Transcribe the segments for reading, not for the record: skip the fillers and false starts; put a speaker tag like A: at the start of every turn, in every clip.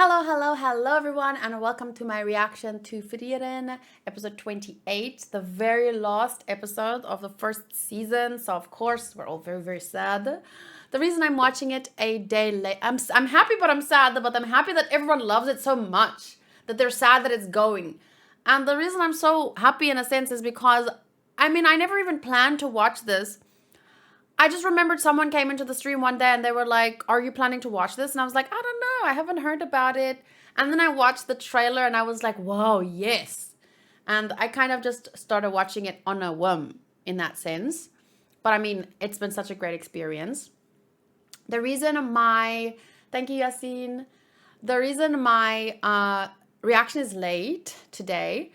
A: Hello everyone, and welcome to my reaction to Frieren, episode 28, the very last episode of the first season. So of course, we're all very sad. The reason I'm watching it a day late, I'm happy, but I'm sad. But I'm happy that everyone loves it so much that they're sad that it's going. And the reason I'm so happy in a sense is because, I never even planned to watch this. I just remembered someone came into the stream one day and they were like, "Are you planning to watch this?" And I was like, "I don't know. I haven't heard about it." And then I watched the trailer and I was like, "Whoa, yes." And I kind of just started watching it on a whim in that sense. But it's been such a great experience. The reason my, thank you, Yassine. The reason my reaction is late today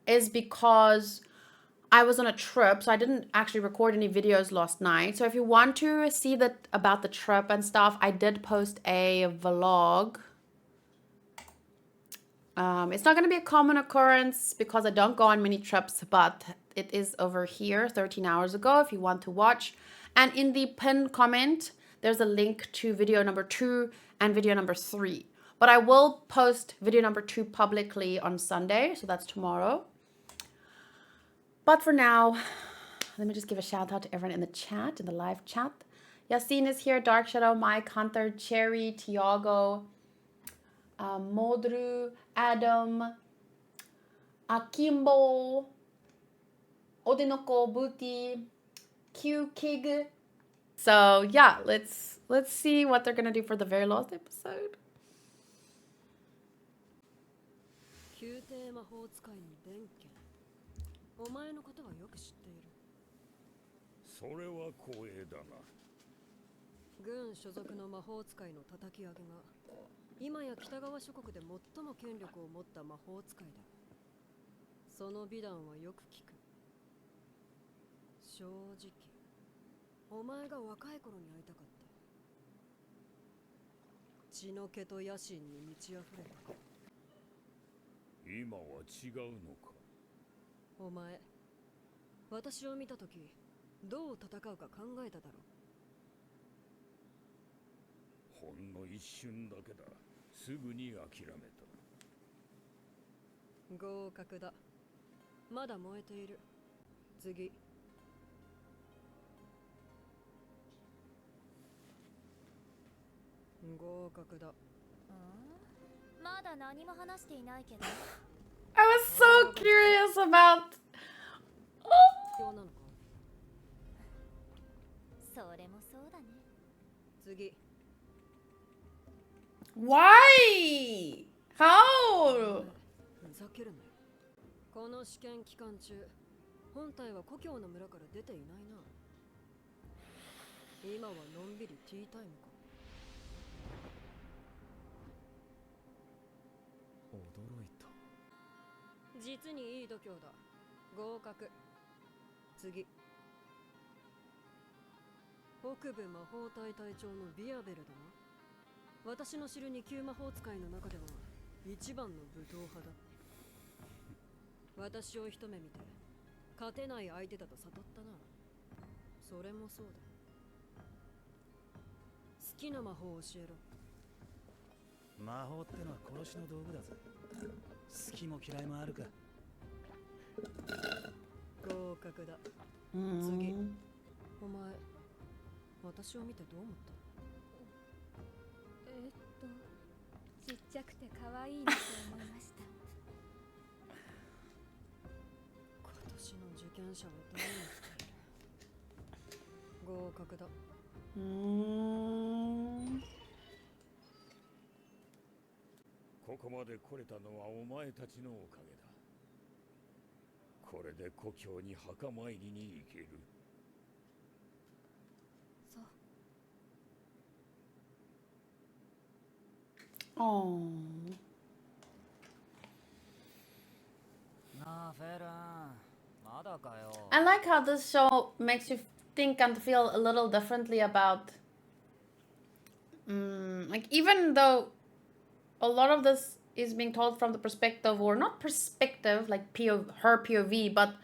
A: is because I was on a trip, so I didn't actually record any videos last night. So if you want to see about the trip and stuff, I did post a vlog. It's not going to be a common occurrence because I don't go on many trips, but it is over here 13 hours ago if you want to watch. And in the pinned comment, there's a link to video number 2 and video number 3. But I will post video number 2 publicly on Sunday, so that's tomorrow. But for now, let me just give a shout out to everyone in the chat, in the live chat. Yassine is here, Dark Shadow, Mike, Hunter, Cherry, Tiago, Modru, Adam, Akimbo, Odinoko, Booty, Q, Kig. So yeah, let's see what they're gonna do for the very last episode.
B: お前のことはよく知っている。
C: それは光栄だな。
B: 軍所属の魔法使いの叩き上げが今や北側諸国で最も権力を持った魔法使いだ。その美談はよく聞く。正直、お前が若い頃に会いたかった。血の気と野心に満ち溢れた。
C: 今は違うのか。
B: お前、私を見たとき、どう戦うか考えただろ
C: う。ほんの一瞬だけだ。すぐに諦めた。
B: 合格だ。まだ燃えている。次。合格だ。
D: まだ何も話していないけど。
A: I was so curious about.
D: それもそうだね。
B: 次。
A: Why? How?
B: ふざけるなよ。この試験期間中、本体は故郷の村から出ていないな。今はのんびりティータイムか。
C: 驚いた。
B: 実にいい度胸だ。合格。次。北部魔法隊隊長のビアベルだな。私の知る2級魔法使いの中では一番の武闘派だ。私を一目見て勝てない相手だと悟ったな。それもそうだ。好きな魔法を教えろ。
E: 魔法ってのは殺しの道具だぜ。好きも嫌いもあるか。
B: 合格だ。次。お前、私を見てどう思った？
D: ちっちゃくて可愛いなと思いました。
B: 今年の受験者はどうなっている？合格だ。
C: ここまで来れたのはお前たちのおかげだ。これで故郷に墓参りに行ける。
B: そう。
A: Oh.
E: なあ、フェラン。まだかよ。
A: I like how this show makes you think and feel a little differently about, like, even though a lot of this is being told from the perspective, or not perspective, like her POV, but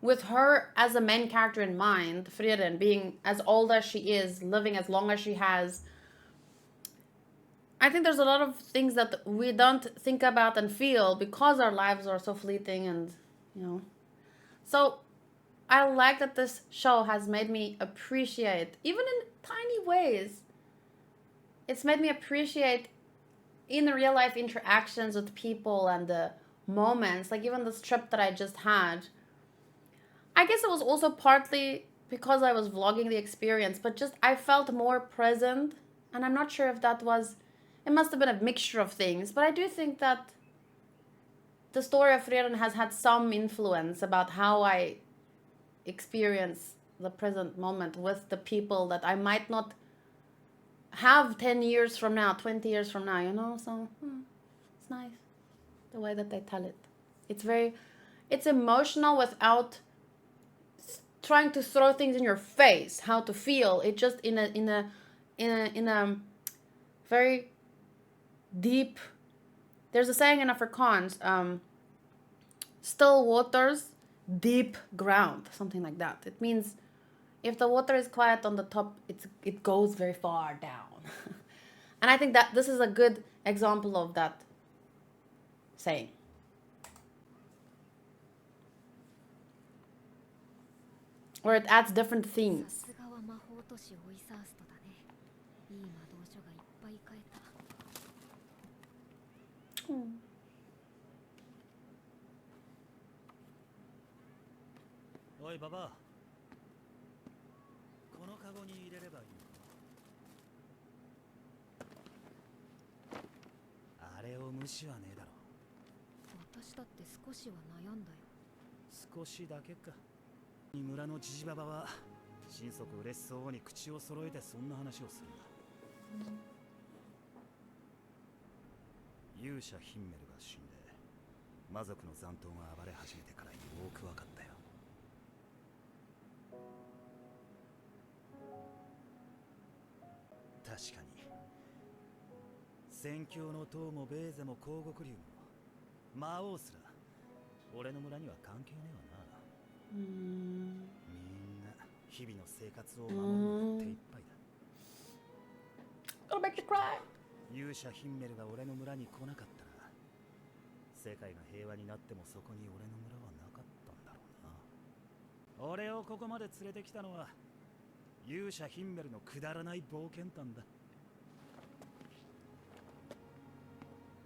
A: with her as a main character in mind, Frieren being as old as she is, living as long as she has. I think there's a lot of things that we don't think about and feel because our lives are so fleeting and, you know. So I like that this show has made me appreciate, even in tiny ways, it's made me appreciate in the real life interactions with people and the moments, like even this trip that I just had. I guess it was also partly because I was vlogging the experience, but just I felt more present. And I'm not sure if that was, it must have been a mixture of things, but I do think that the story of Frieren has had some influence about how I experience the present moment with the people that I might not have 10 years from now, 20 years from now, you know? So it's nice the way that they tell it. It's emotional without trying to throw things in your face, how to feel. It just in a very deep. There's a saying in Afrikaans, still waters, deep ground, something like that. It means if the water is quiet on the top, it goes very far down. And I think that this is a good example of that saying. Where it adds different
D: さ
A: themes.
D: すがは魔法都市オイサーストだね。いい魔導書がいっぱい買えた。
E: おいババア、このカゴに入れればいいのか？あれを無視はねえだろ。
D: 私だって少しは悩んだよ。
E: 少しだけか。村のジジババは心底嬉しそうに口を揃えてそんな話をするんだ。勇者ヒンメルが死んで魔族の残党が暴れ始めてからよく分かったよ。確かに戦況の塔もベーゼも広獄竜も魔王すら俺の村には関係ねえわな。みんな日々の生活を守るので手一杯だ。
A: Gonna make you cry.
E: 勇者ヒンメルが俺の村に来なかったら世界が平和になってもそこに俺の村はなかったんだろうな。俺をここまで連れてきたのは勇者ヒンメルのくだらない冒険譚だ。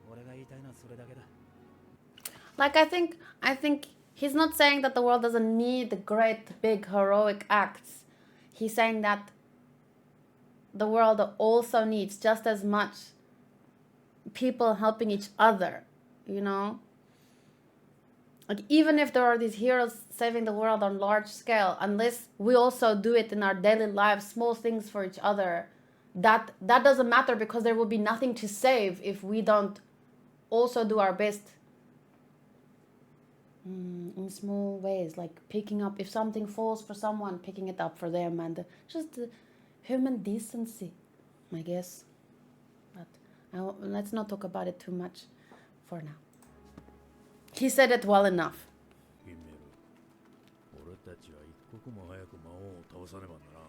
E: 俺が言いたいのはそれだけだ。
A: Like I think he's not saying that the world doesn't need great big heroic acts. He's saying that the world also needs just as much people helping each other, you know? Like even if there are these heroes saving the world on large scale, unless we also do it in our daily lives, small things for each other, that doesn't matter because there will be nothing to save if we don't also do our best in small ways, like picking up, if something falls for someone, picking it up for them, and just human decency, I guess. But let's not talk about it too much for now. He said it well enough.
C: ヒメル、俺たちは一刻も早く魔王を倒さねばならん。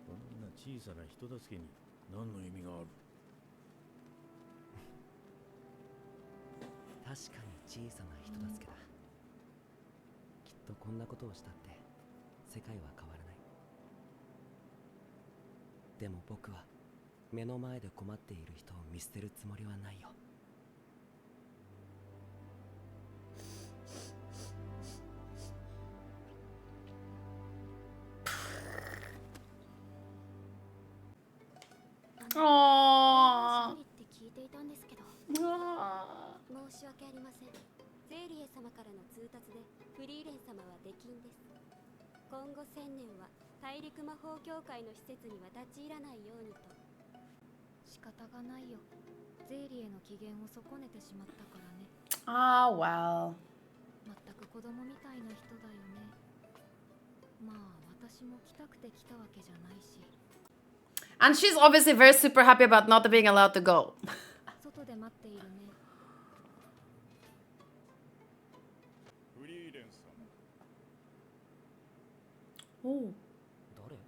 C: こんな小さな人助けに何の意味がある？
F: 確かに小さな人助けだ。きっとこんなことをしたって世界は変わらない。でも僕は目の前で困っている人を見捨てるつもりはないよ。
A: Aww.
D: って聞いていたんですけど。
A: Aww.
D: 申し訳ありません。ゼーリエ様からの通達でフリーレン様は出禁です。今後1000年は大陸魔法協会の施設には立ち入らないようにと。仕方がないよ。ゼーリエの機嫌を損ねてしまったからね。
A: Ah, well.
D: 全く子供みたいな人だよね。まあ私も来たくて来たわけじゃないし。
A: And she's obviously very super happy about not being allowed to go.
D: 外で待っているね。
C: フリーレン様。
A: Ooh.
F: 誰？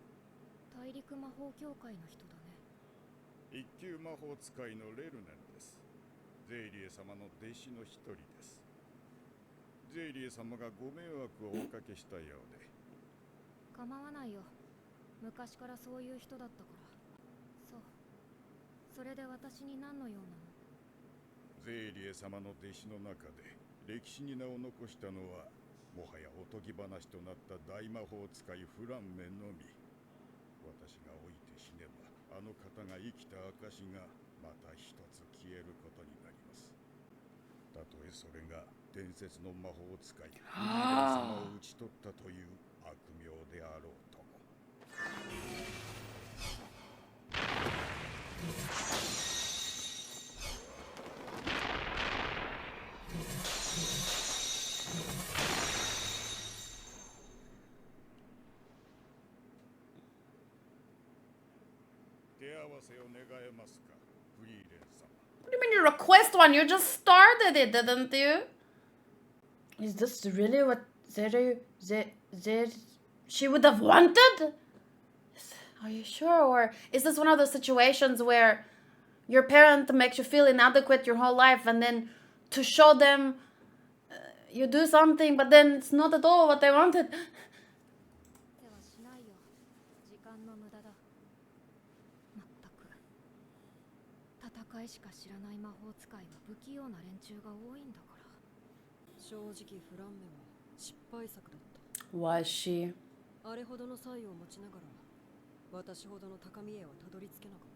D: 大陸魔法協会の人だね。
C: 一級魔法使いのレルネンです。ゼイリエ様の弟子の一人です。ゼイリエ様がご迷惑をおかけしたようで。
G: 構わないよ。昔からそういう人だったから。そう。それで私に何の用なの？
C: ゼイリエ様の弟子の中で歴史に名を残したのはもはやおとぎ話となった大魔法使いフランメのみ。私が老いて死ねばあの方が生きた証がまた一つ消えることになります。たとえそれが伝説の魔法使いフリーレン様を討ち取ったという悪名であろうとも。手合わせを願えますか、フリーレン様。
A: What do you mean you request one? You just started it, didn't you? Is this really what she would have wanted? Are you sure? Or is this one of those situations where your parent makes you feel inadequate your whole life and then to show them you do something but then it's not at all what they wanted?
G: 手はしないよ。時間の無駄だ。まったく。戦いしか知らない魔法使いは不器用な連中が多いんだから。
B: 正直フランメは失敗作だった。
A: Was she?
B: あれほどの才を持ちながら私ほどの高みへはたどり着けなかっ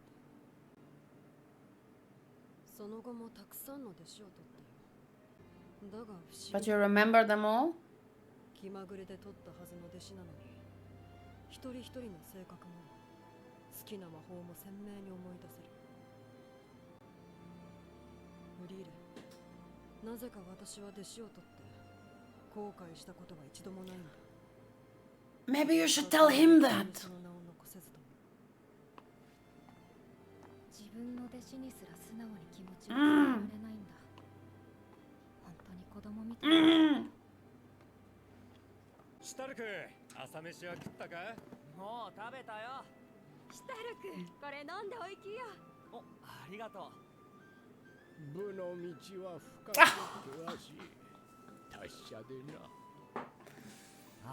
B: た。その後もたくさんの弟子を取ったよ。だが不思
A: But
B: 議
A: you remember them all?
B: 気まぐれで取ったはずの弟子なのに一人一人の性格も好きな魔法も鮮明に思い出せる。フリーレン、なぜか私は弟子を取って後悔したことは一度もないんだ。
A: Maybe you should tell him that.
B: その名を残せずとも。
G: 自分の弟子にすら素直に気持ちを伝えられないんだ。本当に子供みたいだ。
H: シュタルク、朝飯は食ったか？
F: もう食べたよ。
D: シュタルク、これ飲んでおいきよ。
F: お、ありがとう。
C: 部の道は深く険しい。達者でな。
F: あ、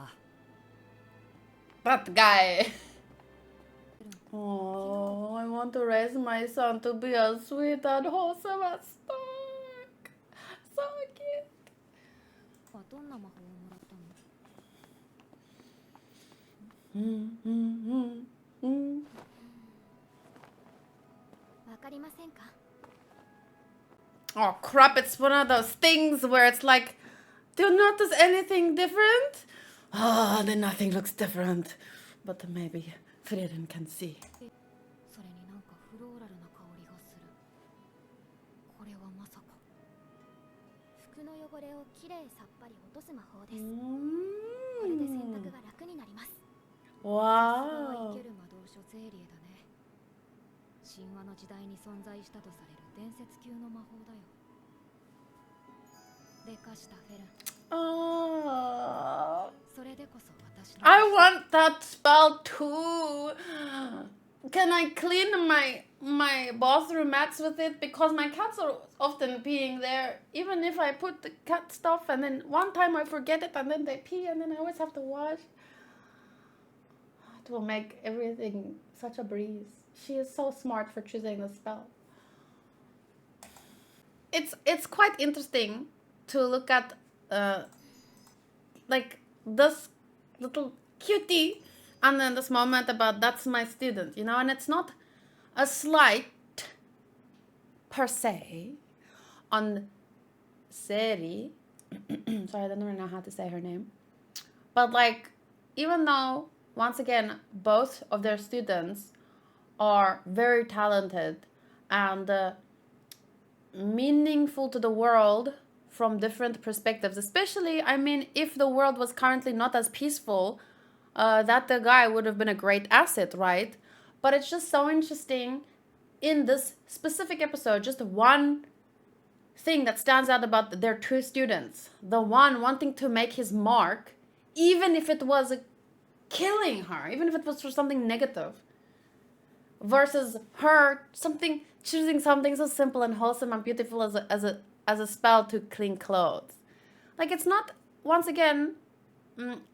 A: That guy. Oh, I want to raise my son to be as sweet and wholesome as Stark. So cute.
G: どんな魔法をもらったの？
D: わかりませんか？
A: Oh crap, it's one of those things where it's like, do you notice anything different? Ah, then nothing looks different. But maybe Frieren can see.
G: それになんかフローラルな香りがする。これはまさか。
D: 服の汚れをきれいさっぱり落とす魔法です。
A: Mm.
D: これで洗濯が楽になります。
A: Wow.
G: 生ける魔導書ゼーリエだね。神話の時代に存在したとされる伝説級の魔法だよ。でかしたフェルン。
A: Oh.
G: それでこそ私の。
A: I want that spell too. Can I clean my bathroom mats with it? Because my cats are often peeing there. Even if I put the cat stuff and then one time I forget it and then they pee and then I always have to wash. It will make everything such a breeze. She is so smart for choosing the spell. It's quite interesting to look at like this little cutie and then this moment about that's my student, you know, and it's not a slight per se on Serie. Sorry, I don't really know how to say her name. But like, even though once again both of their students are very talented and meaningful to the world from different perspectives, especially, I mean, if the world was currently not as peaceful, that the guy would have been a great asset, right? But it's just so interesting in this specific episode, just one thing that stands out about their two students. The one wanting to make his mark, even if it was killing her, even if it was for something negative. versus her choosing something so simple and wholesome and beautiful as a spell to clean clothes. Like, it's not, once again,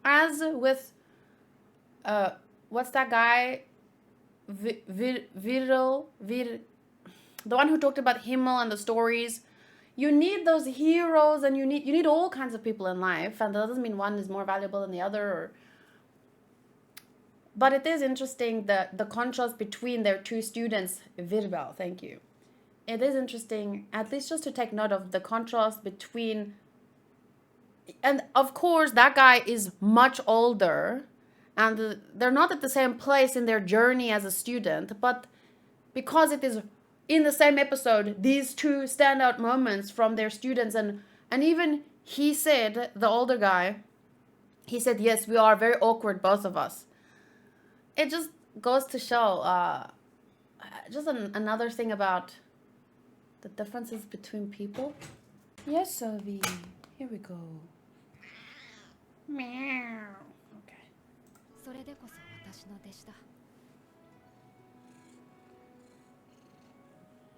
A: as with what's that guy, the one who talked about Himmel and the stories. You need those heroes, and you need all kinds of people in life, and that doesn't mean one is more valuable than the other. But it is interesting the contrast between their two students. Virbel, thank you. It is interesting, at least just to take note of the contrast between, and of course that guy is much older, and they're not at the same place in their journey as a student, but because it is in the same episode, these two standout moments from their students, and even he said, the older guy, he said, yes, we are very awkward, both of us. It just goes to show just another thing about the differences between people. Yes, Sophie, here we go. Meow. Okay.
G: それでこそ私の弟子だ。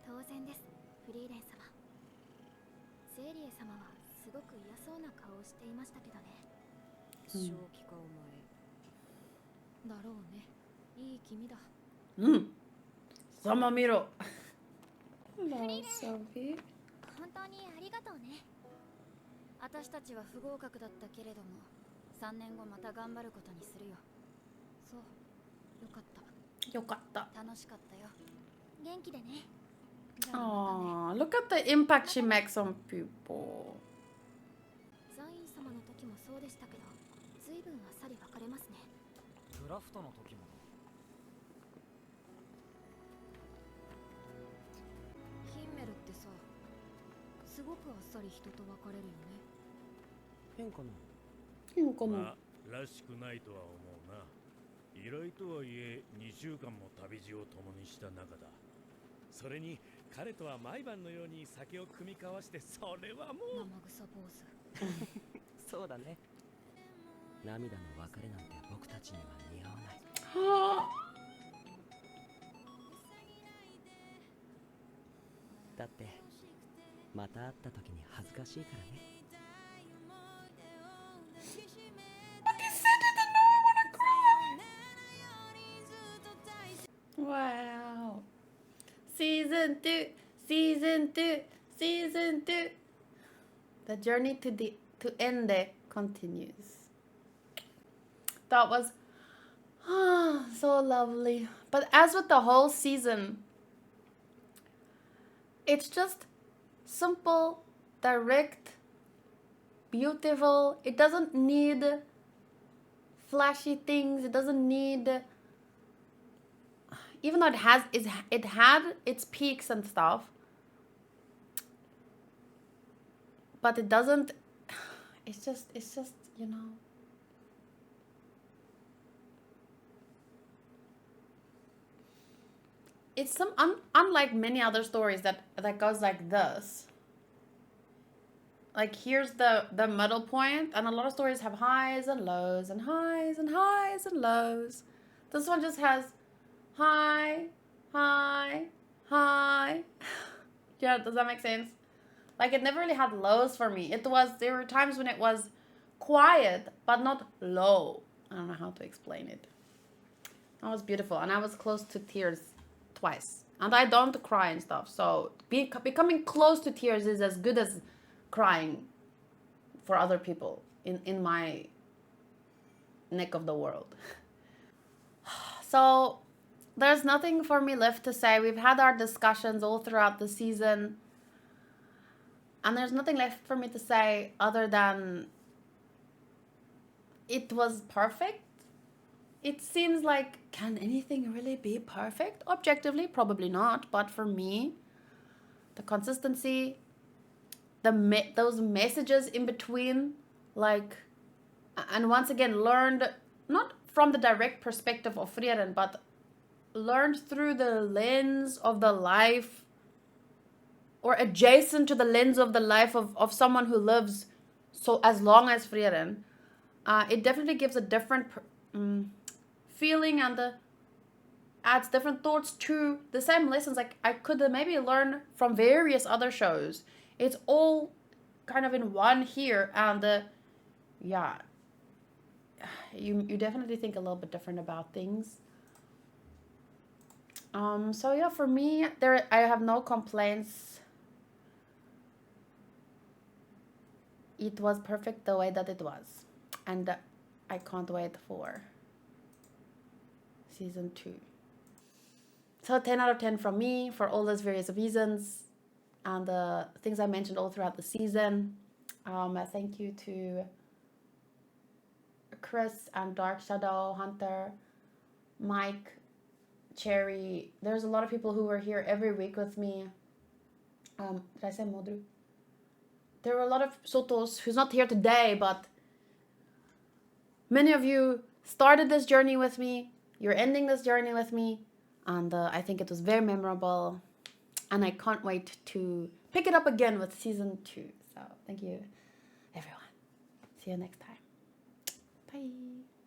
D: 当然です、フリーレン様。セーリエ様はすごく嫌そうな顔をしていましたけどね。
B: 正気かお前。
G: だろうね。いい君だ。
A: Sama miro. Hello, Sophie.
D: 本当にありがとうね。私たちは不合格だったけれども、3年後また頑張ることにするよ。
G: そう。よかった。
A: よかった。
D: 楽しかったよ。元気でね。
A: Aww, look at the impact she makes on people.
D: ザイン様の時もそうでしたけど、随分あっさり別れますね。
E: ドラフトの時も
G: ヒンメルってさ、すごくあっさり人と別れるよね。
F: 変かな。
A: 変かな。
H: まあ、らしくないとは思うな。依頼とはいえ2週間も旅路を共にした仲だ。それに彼とは毎晩のように酒を酌み交わして、それはもう
G: 生臭坊主。
F: そうだね。涙の別れなんて僕たちには似合わない。
A: は
F: だってまた会った時に恥ずかしいからね。
A: Wow. Season 2, season 2, season 2. The journey to Ende continues. That was so lovely. But as with the whole season, it's just simple, direct, beautiful. It doesn't need flashy things. It doesn't need, even though it had its peaks and stuff, but it doesn't, it's just, you know, it's some unlike many other stories that goes like this. Like, here's the middle point, and a lot of stories have highs and lows and highs and highs and lows. This one just has high, high, high. Yeah, does that make sense? Like, it never really had lows for me. There were times when it was quiet, but not low. I don't know how to explain it. That was beautiful, and I was close to tears twice. And I don't cry and stuff, so becoming close to tears is as good as crying for other people in my neck of the world. So there's nothing for me left to say. We've had our discussions all throughout the season, and there's nothing left for me to say other than it was perfect. It seems like, can anything really be perfect? Objectively, probably not, but for me, the consistency, those messages in between, like, and once again learned not from the direct perspective of Frieren, but learned through the lens of the life, or adjacent to the lens of the life of someone who lives so as long as Frieren. It definitely gives a different feeling, and adds different thoughts to the same lessons. Like I could maybe learn from various other shows. It's all kind of in one here, and yeah, you definitely think a little bit different about things. So yeah, for me, I have no complaints. It was perfect the way that it was, and I can't wait for season 2. So 10 out of 10 from me for all those various reasons and the things I mentioned all throughout the season. Thank you to Chris and Dark Shadow, Hunter, Mike, Cherry. There's a lot of people who were here every week with me. Did I say Modru? There were a lot of Sotos who's not here today, but many of you started this journey with me. You're ending this journey with me. And I think it was very memorable. And I can't wait to pick it up again with season 2. So thank you, everyone. See you next time. Bye.